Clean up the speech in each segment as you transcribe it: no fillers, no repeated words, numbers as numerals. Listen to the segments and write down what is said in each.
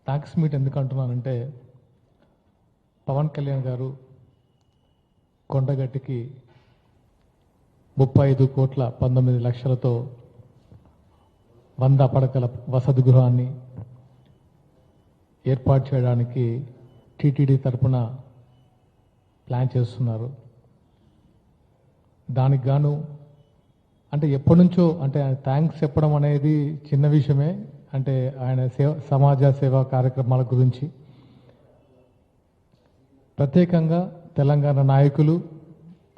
Thanks meet ఎందుకు అంటున్నానంటే పవన్ కళ్యాణ్ గారు కొండగట్టికి 35,19,00,000తో 100 పడకల వసతి గృహాన్ని ఏర్పాటు చేయడానికి టీటీడీ తరపున ప్లాన్ చేస్తున్నారు. దానికి గాను అంటే ఎప్పటి నుంచో అంటే థ్యాంక్స్ చెప్పడం అనేది చిన్న విషయమే. అంటే ఆయన సమాజ సేవా కార్యక్రమాల గురించి ప్రత్యేకంగా తెలంగాణ నాయకులు,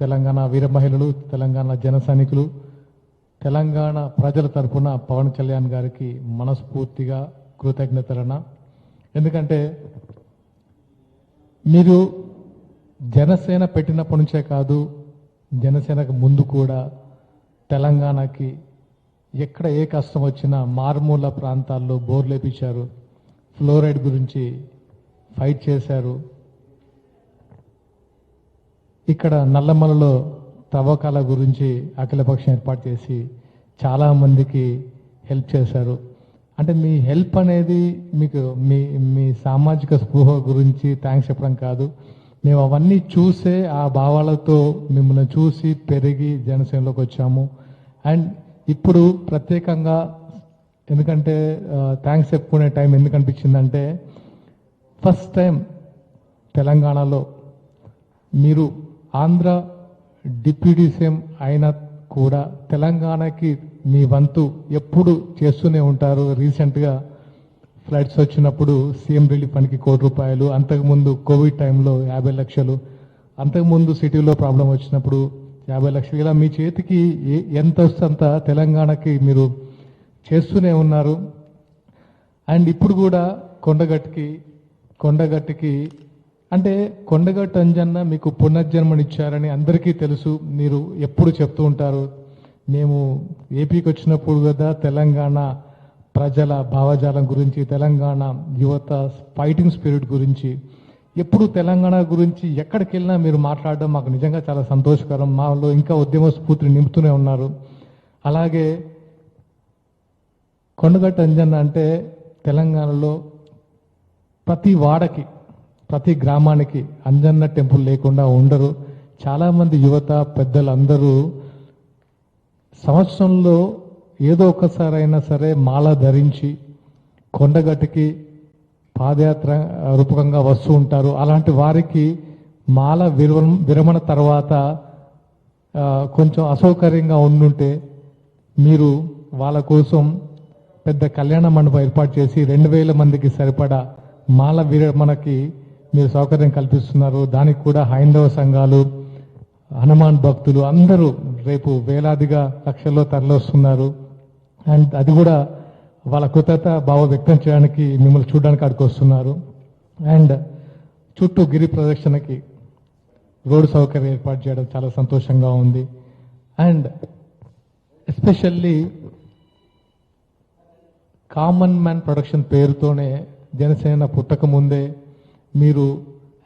తెలంగాణ వీర మహిళలు, తెలంగాణ జన సైనికులు, తెలంగాణ ప్రజల తరపున పవన్ కళ్యాణ్ గారికి మనస్ఫూర్తిగా కృతజ్ఞతలన. ఎందుకంటే మీరు జనసేన పెట్టినప్పటి నుంచే కాదు, జనసేనకు ముందు కూడా తెలంగాణకి ఎక్కడ ఏ కష్టం వచ్చినా మారుమూల ప్రాంతాల్లో బోర్లు వేపించారు, ఫ్లోరైడ్ గురించి ఫైట్ చేశారు, ఇక్కడ నల్లమలలో తవ్వకాల గురించి అఖిలపక్షం ఏర్పాటు చేసి చాలామందికి హెల్ప్ చేశారు. అంటే మీ హెల్ప్ అనేది మీకు మీ సామాజిక స్పృహ గురించి థ్యాంక్స్ చెప్పడం కాదు, మేము అవన్నీ చూసే ఆ భావాలతో మిమ్మల్ని చూసి పెరిగి జనసేనలోకి వచ్చాము. అండ్ ఇప్పుడు ప్రత్యేకంగా ఎందుకంటే థ్యాంక్స్ చెప్పుకునే టైం ఎందుకు అనిపించిందంటే ఫస్ట్ టైం తెలంగాణలో మీరు ఆంధ్ర డిప్యూటీ సీఎం అయినా కూడా తెలంగాణకి మీ వంతు ఎప్పుడు చేస్తూనే ఉంటారు. రీసెంట్గా ఫ్లడ్స్ వచ్చినప్పుడు సీఎం రిలీఫ్ ఫండ్కి ₹1 కోటి, అంతకుముందు కోవిడ్ టైంలో 50 లక్షలు, అంతకుముందు సిటీలో ప్రాబ్లం వచ్చినప్పుడు 50 లక్షలు, ఇలా మీ చేతికి ఎంత వస్తే అంత తెలంగాణకి మీరు చేస్తూనే ఉన్నారు. అండ్ ఇప్పుడు కూడా కొండగట్టికి అంటే కొండగట్టు అంజన్న మీకు పునర్జన్మనిచ్చారని అందరికీ తెలుసు. మీరు ఎప్పుడు చెప్తూ ఉంటారు, మేము ఏపీకి వచ్చినప్పుడు కదా తెలంగాణ ప్రజల భావజాలం గురించి, తెలంగాణ యువత ఫైటింగ్ స్పిరిట్ గురించి, ఎప్పుడు తెలంగాణ గురించి ఎక్కడికి వెళ్ళినా మీరు మాట్లాడడం మాకు నిజంగా చాలా సంతోషకరం. మాలో ఇంకా ఉద్యమ స్ఫూర్తిని నింపుతూనే ఉన్నారు. అలాగే కొండగట్టు అంజన్న అంటే తెలంగాణలో ప్రతి వాడకి, ప్రతి గ్రామానికి అంజన్న టెంపుల్ లేకుండా ఉండరు. చాలామంది యువత పెద్దలు అందరూ సంవత్సరంలో ఏదో ఒకసారైనా సరే మాల ధరించి కొండగట్టుకి పాదయాత్ర రూపకంగా వస్తూ ఉంటారు. అలాంటి వారికి మాల విరమణ తర్వాత కొంచెం అసౌకర్యంగా ఉండుంటే మీరు వాళ్ళ కోసం పెద్ద కళ్యాణ మండపం ఏర్పాటు చేసి 2,000 మందికి సరిపడా మాల విరమణకి మీరు సౌకర్యం కల్పిస్తున్నారు. దానికి కూడా హైందవ సంఘాలు, హనుమాన్ భక్తులు అందరూ రేపు వేలాదిగా లక్షల్లో తరలిస్తున్నారు. అండ్ అది కూడా వాళ్ళ కృతజ్ఞత భావం వ్యక్తం చేయడానికి మిమ్మల్ని చూడడానికి అక్కడికి వస్తున్నారు. అండ్ చుట్టూ గిరి ప్రదక్షిణకి రోడ్డు సౌకర్యం ఏర్పాటు చేయడం చాలా సంతోషంగా ఉంది. And especially common man production పేరుతోనే జనసేన పుట్టక ముందే మీరు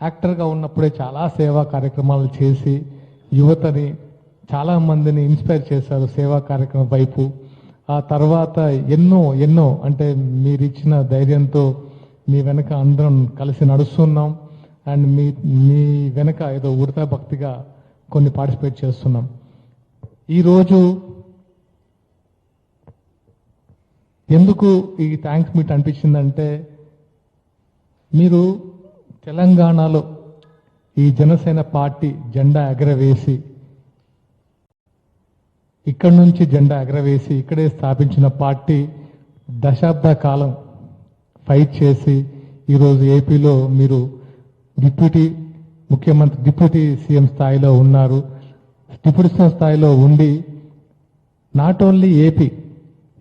యాక్టర్గా ఉన్నప్పుడే చాలా సేవా కార్యక్రమాలు చేసి యువతని చాలామందిని ఇన్స్పైర్ చేశారు సేవా కార్యక్రమం వైపు. ఆ తర్వాత ఎన్నో అంటే మీరు ఇచ్చిన ధైర్యంతో మీ వెనక అందరం కలిసి నడుస్తున్నాం. అండ్ మీ వెనక ఏదో ఉడతా భక్తిగా కొన్ని పార్టిసిపేట్ చేస్తున్నాం. ఈరోజు ఎందుకు ఈ థ్యాంక్స్ మీట్ అనిపించిందంటే మీరు తెలంగాణలో ఈ జనసేన పార్టీ జెండా ఎగరవేసి ఇక్కడి నుంచి జెండా ఎగరవేసి ఇక్కడే స్థాపించిన పార్టీ దశాబ్ద కాలం ఫైట్ చేసి ఈరోజు ఏపీలో మీరు డిప్యూటీ సీఎం స్థాయిలో ఉన్నారు. డిప్యూటీ సీఎం స్థాయిలో ఉండి not only AP,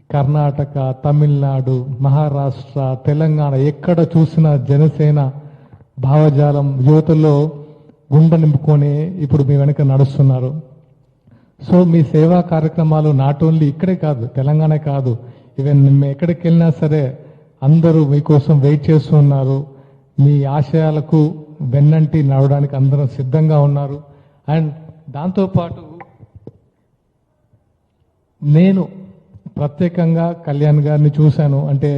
Karnataka, Tamil Nadu, Maharashtra, Telangana ఎక్కడ చూసినా జనసేన భావజాలం యువతలో గుండె నింపుకొని ఇప్పుడు మీ వెనక నడుస్తున్నారు. సో మీ సేవా కార్యక్రమాలు నాట్ ఓన్లీ ఇక్కడే కాదు, తెలంగాణ కాదు, ఈవెన్ ఎక్కడికి వెళ్ళినా సరే అందరూ మీకోసం వెయిట్ చేస్తున్నారు. మీ ఆశయాలకు వెన్నంటి నడవడానికి అందరం సిద్ధంగా ఉన్నారు. అండ్ దాంతోపాటు నేను ప్రత్యేకంగా కళ్యాణ్ గారిని చూశాను. అంటే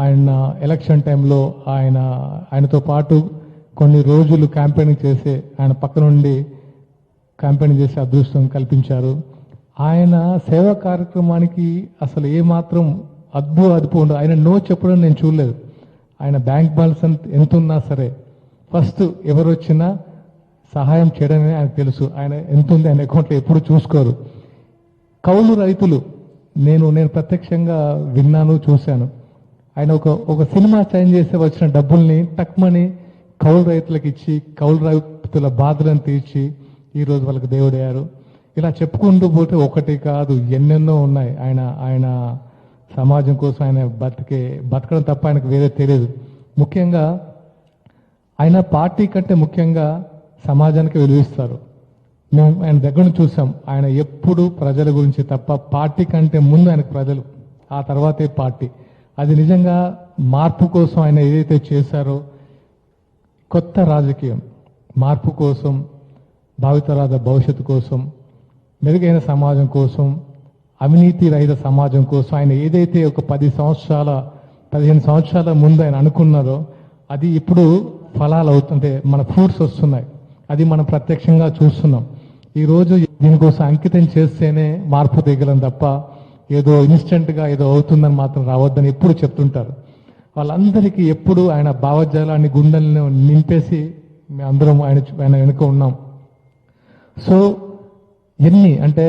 ఆయన ఎలక్షన్ టైంలో ఆయనతో పాటు కొన్ని రోజులు క్యాంపెయినింగ్ చేసే ఆయన పక్క నుండి క్యాంపెయినింగ్ చేసే అదృష్టం కల్పించారు. ఆయన సేవా కార్యక్రమానికి అసలు ఏమాత్రం అదుపు ఉండదు. ఆయన నో చెప్పడం నేను చూడలేదు. ఆయన బ్యాంక్ బ్యాలెన్స్ ఎంత ఉన్నా సరే ఫస్ట్ ఎవరు వచ్చినా సహాయం చేయడమే ఆయన తెలుసు. ఆయన ఎంత ఉంది ఆయన అకౌంట్లో ఎప్పుడు చూసుకోరు. కౌలు రైతులు నేను ప్రత్యక్షంగా విన్నాను, చూశాను. ఆయన ఒక సినిమా సైన్ చేస్తే వచ్చిన డబ్బుల్ని టక్మని కౌలు రైతులకు ఇచ్చి కౌలు రైతుల బాధలను తీర్చి ఈరోజు వాళ్ళకి దేవుడయ్యారు. ఇలా చెప్పుకుంటూ పోతే ఒకటి కాదు, ఎన్నెన్నో ఉన్నాయి. ఆయన సమాజం కోసం ఆయన బతకడం తప్ప ఆయనకు వేరే తెలియదు. ముఖ్యంగా ఆయన పార్టీ కంటే ముఖ్యంగా సమాజానికి విలువిస్తారు. మేము ఆయన దగ్గర నుంచి చూసాం. ఆయన ఎప్పుడు ప్రజల గురించి తప్ప, పార్టీ కంటే ముందు ఆయనకు ప్రజలు, ఆ తర్వాతే పార్టీ. అది నిజంగా మార్పు కోసం ఆయన ఏదైతే చేశారో, కొత్త రాజకీయం మార్పు కోసం, భావితరాల భవిష్యత్తు కోసం, మెరుగైన సమాజం కోసం, అవినీతి రహిత సమాజం కోసం ఆయన ఏదైతే ఒక 15 సంవత్సరాల ముందు ఆయన అనుకున్నారో అది ఇప్పుడు ఫలాలు అవుతుంటే మన ఫ్రూట్స్ వస్తున్నాయి. అది మనం ప్రత్యక్షంగా చూస్తున్నాం. ఈరోజు దీనికోసం అంకితం చేస్తేనే మార్పు దిగలం తప్ప ఏదో ఇన్స్టెంట్గా ఏదో అవుతుందని మాత్రం రావద్దని ఎప్పుడు చెప్తుంటారు. వాళ్ళందరికీ ఎప్పుడు ఆయన భావజాలాన్ని గుండెలను నింపేసి మేము అందరం ఆయన వెనుక ఉన్నాం. సో ఎన్ని అంటే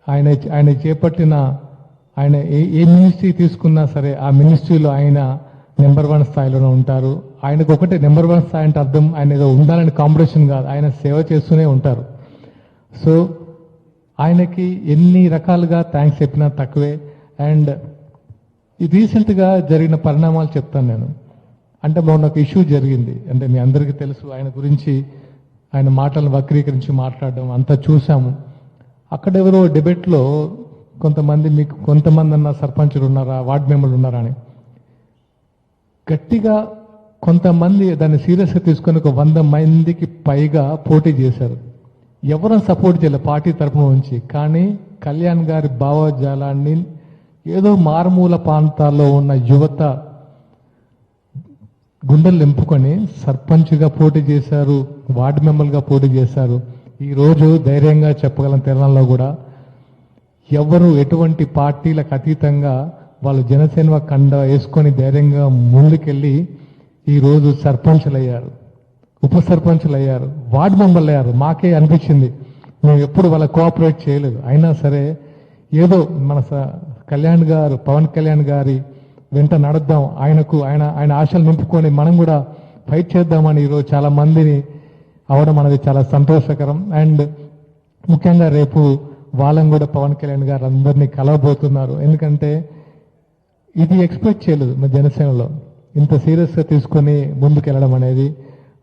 ఆయన చేపట్టిన ఆయన ఏ మినిస్ట్రీ తీసుకున్నా సరే ఆ మినిస్ట్రీలో ఆయన నెంబర్ 1 స్థాయిలోనే ఉంటారు. ఆయనకు ఒకటే నెంబర్ 1 స్థాయి అంటే అర్థం ఆయన ఏదో ఉండాలని కాంపిటీషన్ కాదు, ఆయన సేవ చేస్తూనే ఉంటారు. సో ఆయనకి ఎన్ని రకాలుగా థ్యాంక్స్ చెప్పినా తక్కువే. అండ్ రీసెంట్గా జరిగిన పరిణామాలు చెప్తాను నేను. అంటే మొన్న ఒక ఇష్యూ జరిగింది, అంటే మీ అందరికీ తెలుసు. ఆయన గురించి ఆయన మాటలను వక్రీకరించి మాట్లాడడం అంతా చూసాము. అక్కడెవరో డిబేట్లో కొంతమంది అన్న సర్పంచులు ఉన్నారా, వార్డు మెంబర్లు ఉన్నారా అని గట్టిగా కొంతమంది దాన్ని సీరియస్గా తీసుకొని 100 మందికి పైగా పోటీ చేశారు. ఎవరూ సపోర్ట్ చేయలేదు పార్టీ తరఫున నుంచి. కానీ కళ్యాణ్ గారి భావజాలాన్ని ఏదో మారుమూల ప్రాంతాల్లో ఉన్న యువత గుండెలు నింపుకొని సర్పంచ్గా పోటీ చేశారు, వార్డు మెంబర్గా పోటీ చేశారు. ఈరోజు ధైర్యంగా చెప్పగలం, తెలంగాణలో కూడా ఎవరు ఎటువంటి పార్టీలకు అతీతంగా వాళ్ళు జనసేన కండ వేసుకొని ధైర్యంగా ముందుకెళ్ళి ఈరోజు సర్పంచులు అయ్యారు, ఉప సర్పంచులు అయ్యారు, వార్డు మెంబర్లు అయ్యారు. మాకే అనిపించింది మేము ఎప్పుడు వాళ్ళ కోఆపరేట్ చేయలేదు. అయినా సరే ఏదో మన పవన్ కళ్యాణ్ గారి వెంట నడుద్దాం, ఆయన ఆశలు నింపుకొని మనం కూడా ఫైట్ చేద్దామని ఈరోజు చాలా మందిని అవడం అనేది చాలా సంతోషకరం. అండ్ ముఖ్యంగా రేపు వాళ్ళని కూడా పవన్ కళ్యాణ్ గారు అందరినీ కలవబోతున్నారు. ఎందుకంటే ఇది ఎక్స్పెక్ట్ చేయలేదు మన జనసేనలో, ఇంత సీరియస్గా తీసుకొని ముందుకెళ్ళడం అనేది.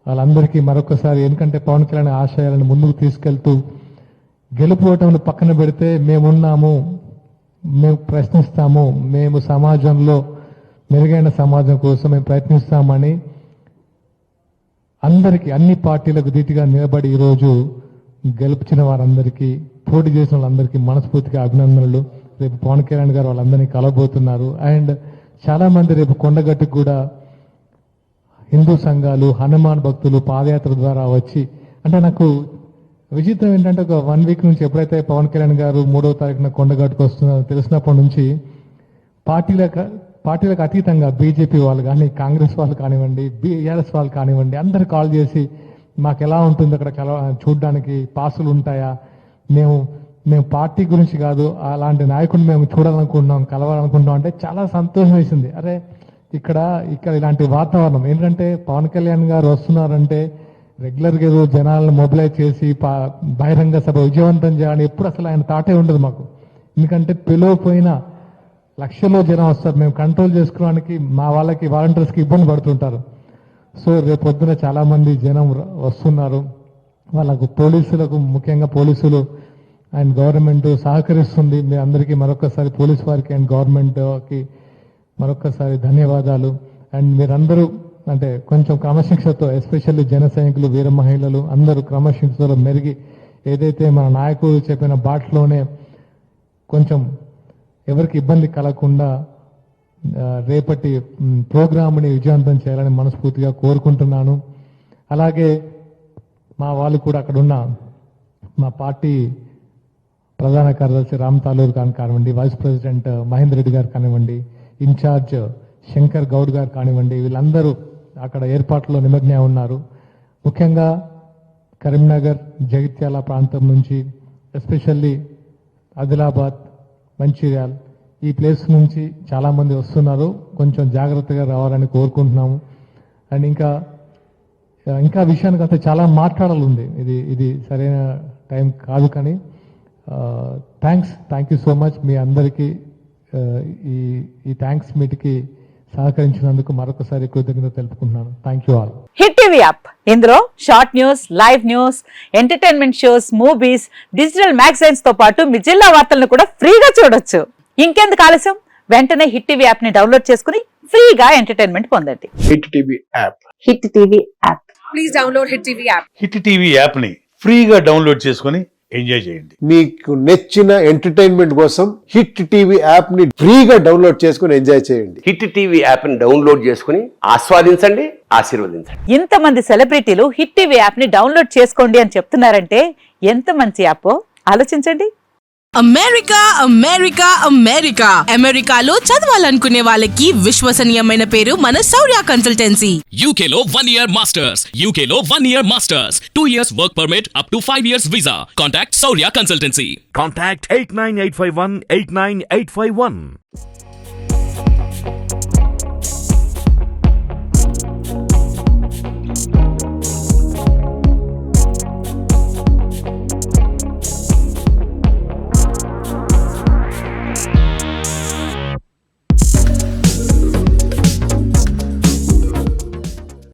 వాళ్ళందరికీ మరొకసారి, ఎందుకంటే పవన్ కళ్యాణ్ ఆశయాలను ముందుకు తీసుకెళ్తూ గెలుపోవటం పక్కన పెడితే మేమున్నాము, మేము ప్రశ్నిస్తాము, మేము సమాజంలో మెరుగైన సమాజం కోసం మేము ప్రయత్నిస్తామని అందరికీ, అన్ని పార్టీలకు ధీటుగా నిలబడి ఈరోజు గెలుపుచిన వారందరికీ, పోటీ చేసిన వాళ్ళందరికీ మనస్ఫూర్తిగా అభినందనలు. రేపు పవన్ కళ్యాణ్ గారు వాళ్ళందరినీ కలవబోతున్నారు. అండ్ చాలా మంది రేపు కొండగట్టుకు కూడా హిందూ సంఘాలు, హనుమాన్ భక్తులు పాదయాత్ర ద్వారా వచ్చి, అంటే నాకు విచిత్రం ఏంటంటే ఒక 1 వీక్ నుంచి ఎప్పుడైతే పవన్ కళ్యాణ్ గారు 3వ తారీఖున కొండగట్టుకు వస్తున్నారో తెలిసినప్పటి నుంచి పార్టీలకు అతీతంగా బీజేపీ వాళ్ళు కానీ, కాంగ్రెస్ వాళ్ళు కానివ్వండి, బీఆర్ఎస్ వాళ్ళు కానివ్వండి, అందరు కాల్ చేసి మాకు ఎలా ఉంటుంది అక్కడ చూడడానికి, పాసులు ఉంటాయా, మేము పార్టీ గురించి కాదు అలాంటి నాయకుడిని మేము చూడాలనుకుంటున్నాం, కలవాలనుకుంటున్నాం అంటే చాలా సంతోషం వేసింది. అరే ఇక్కడ ఇలాంటి వాతావరణం, ఏంటంటే పవన్ కళ్యాణ్ గారు వస్తున్నారంటే రెగ్యులర్గా ఏదో జనాలను మొబిలైజ్ చేసి బహిరంగ సభ విజయవంతం చేయాలని ఎప్పుడు అసలు ఆయన తాటే ఉండదు మాకు. ఎందుకంటే పిలవపోయిన లక్షల్లో జనం వస్తారు, మేము కంట్రోల్ చేసుకోవడానికి మా వాళ్ళకి వాలంటీర్స్కి ఇబ్బంది పడుతుంటారు. సో రేపు పొద్దున చాలా మంది జనం వస్తున్నారు. వాళ్ళకు పోలీసులకు, ముఖ్యంగా పోలీసులు అండ్ గవర్నమెంట్ సహకరిస్తుంది. మీ అందరికీ మరొకసారి పోలీస్ వారికి అండ్ గవర్నమెంట్కి మరొకసారి ధన్యవాదాలు. అండ్ మీరందరూ అంటే కొంచెం క్రమశిక్షణతో, ఎస్పెషల్లీ జన సైనికులు, వీర మహిళలు అందరూ క్రమశిక్షణతో మెరిగి ఏదైతే మన నాయకులు చెప్పిన బాటలోనే కొంచెం ఎవరికి ఇబ్బంది కలగకుండా రేపటి ప్రోగ్రామ్ని విజయవంతం చేయాలని మనస్ఫూర్తిగా కోరుకుంటున్నాను. అలాగే మా వాళ్ళు కూడా అక్కడ ఉన్న మా పార్టీ ప్రధాన కార్యదర్శి రామ్ తాలూర్ గారు కానివ్వండి, వైస్ ప్రెసిడెంట్ మహేందర్ రెడ్డి గారు కానివ్వండి, ఇన్ఛార్జ్ శంకర్ గౌడ్ గారు కానివ్వండి, వీళ్ళందరూ అక్కడ ఏర్పాట్లో నిమగ్నం ఉన్నారు. ముఖ్యంగా కరీంనగర్, జగిత్యాల ప్రాంతం నుంచి, ఎస్పెషల్లీ ఆదిలాబాద్, మంచిర్యాల్ ఈ ప్లేస్ నుంచి చాలామంది వస్తున్నారు. కొంచెం జాగ్రత్తగా రావాలని కోరుకుంటున్నాము. అండ్ ఇంకా విషయానికి వస్తే చాలా మాట్లాడాలి ఉంది. ఇది సరైన టైం కాదు, కానీ థ్యాంక్ యూ సో మచ్ మీ అందరికీ. ఈ థ్యాంక్స్ మీటికి సహకరించినందుకు మరొకసారి కృతజ్ఞత తెలుపుకుంటున్నాను. Thank you all. Hit TV app, ఇందులో short news, live news, entertainment shows, movies, digital magazines తో పాటు మీ జిల్లా వార్తలను కూడా ఫ్రీగా చూడొచ్చు. ఇంకెందుకు ఆలస్యం, వెంటనే హిట్ టీవీ యాప్ ని డౌన్లోడ్ చేసుకుని ఫ్రీగా ఎంటర్టైన్మెంట్ పొందండి. Hit TV app. Hit TV app. Please download hit TV app. Hit TV app ని ఫ్రీగా డౌన్లోడ్ చేసుకొని ఎంజాయ్ చేయండి. మీకు నచ్చిన ఎంటర్టైన్మెంట్ కోసం హిట్ టీవీ యాప్ ని ఫ్రీగా డౌన్లోడ్ చేసుకుని ఎంజాయ్ చేయండి. హిట్ టీవీ యాప్ ని డౌన్లోడ్ చేసుకుని ఆస్వాదించండి, ఆశీర్వదించండి. ఇంతమంది సెలబ్రిటీలు హిట్ టీవీ యాప్ ని డౌన్లోడ్ చేసుకోండి అని చెప్తున్నారంటే ఎంత మంచి యాప్ ఆలోచించండి. అమెరికా అమెరికా అమెరికా అమెరికాలో చదవాలనుకునే వాళ్ళకి విశ్వసనీయమైన పేరు మన శౌర్య కన్సల్టెన్సీ. UK లో 1 year masters, UK లో 1 year masters, 2 years work permit up to 5 years visa. Contact Saurya Consultancy. Contact 89851 89851.